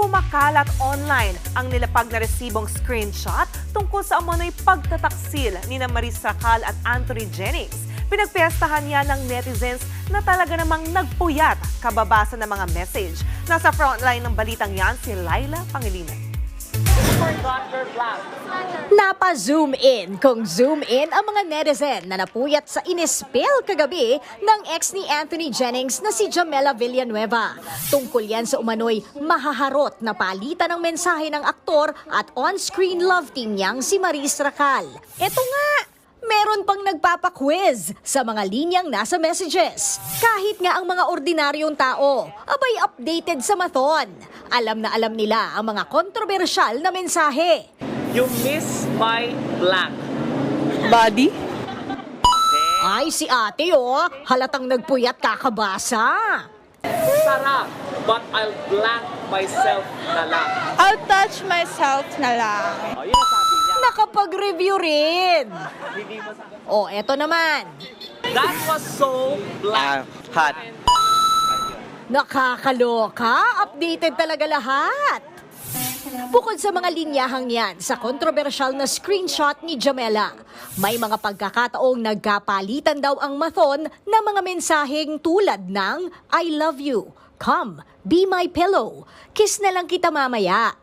Kumakalat online ang nilapag na resibong screenshot tungkol sa umano'y pagtataksil ni Maris Racal at Anthony Jennings. Pinagpiestahan niya ng netizens na talaga namang nagpuyat kababasa ng mga message. Nasa frontline ng balitang yan si Laila Pangilinan. Napa-zoom in kung zoom in ang mga netizen na napuyat sa inispill kagabi ng ex ni Anthony Jennings na si Jamela Villanueva. Tungkol yan sa umano'y mahaharot na palitan ng mensahe ng aktor at on-screen love team niyang si Maris Racal. Eto nga! Meron pang nagpapaquiz sa mga linyang nasa messages. Kahit nga ang mga ordinaryong tao, abay updated sa mathon. Alam na alam nila ang mga kontrobersyal na mensahe. You miss my black. Body? Ay, si ate halatang nagpuyat kakabasa. Sarap, but I'll black myself na lang. I'll touch myself na lang. Oh, yun ang sabi niya. Nakapag-review rin. Hindi mo sabi. Eto naman. That was so black. Hot. Nakakaloka, updated talaga lahat. Bukod sa mga linyahang yan sa kontrobersyal na screenshot ni Jamela, may mga pagkakataong nagkapalitan daw ang mathon ng mga mensaheng tulad ng I love you, come, be my pillow, kiss na lang kita mamaya.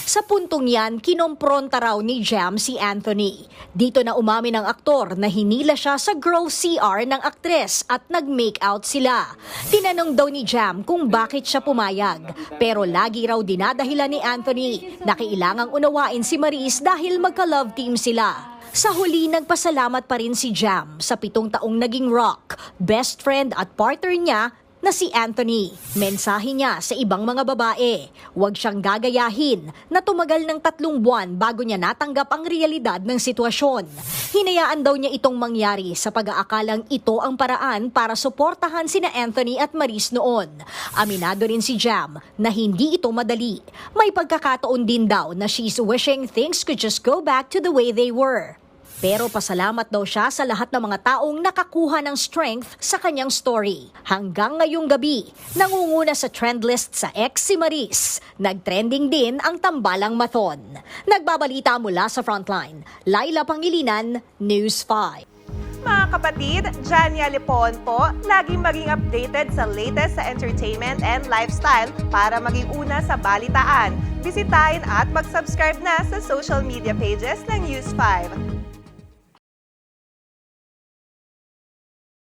Sa puntong yan, kinompronta raw ni Jam si Anthony. Dito na umamin ang aktor na hinila siya sa girl CR ng aktres at nag-make out sila. Tinanong daw ni Jam kung bakit siya pumayag. Pero lagi raw dinadahilan ni Anthony na kailangang unawain si Maris dahil magka-love team sila. Sa huli, nagpasalamat pa rin si Jam sa 7 taong naging rock, best friend at partner niya na si Anthony. Mensahe niya sa ibang mga babae, huwag siyang gagayahin na tumagal ng 3 buwan bago niya natanggap ang realidad ng sitwasyon. Hinayaan daw niya itong mangyari sa pag-aakalang ito ang paraan para suportahan sina Anthony at Maris noon. Aminado rin si Jam na hindi ito madali. May pagkakataon din daw na she's wishing things could just go back to the way they were. Pero pasalamat daw siya sa lahat ng mga taong nakakuha ng strength sa kanyang story. Hanggang ngayong gabi, nangunguna sa trend list sa ex si Maris. Nagtrending din ang tambalang mathon. Nagbabalita mula sa Frontline, Laila Pangilinan, News 5. Mga kapatid, Jania Lipon po, laging maging updated sa latest sa entertainment and lifestyle para maging una sa balitaan. Bisitahin at mag-subscribe na sa social media pages ng News 5.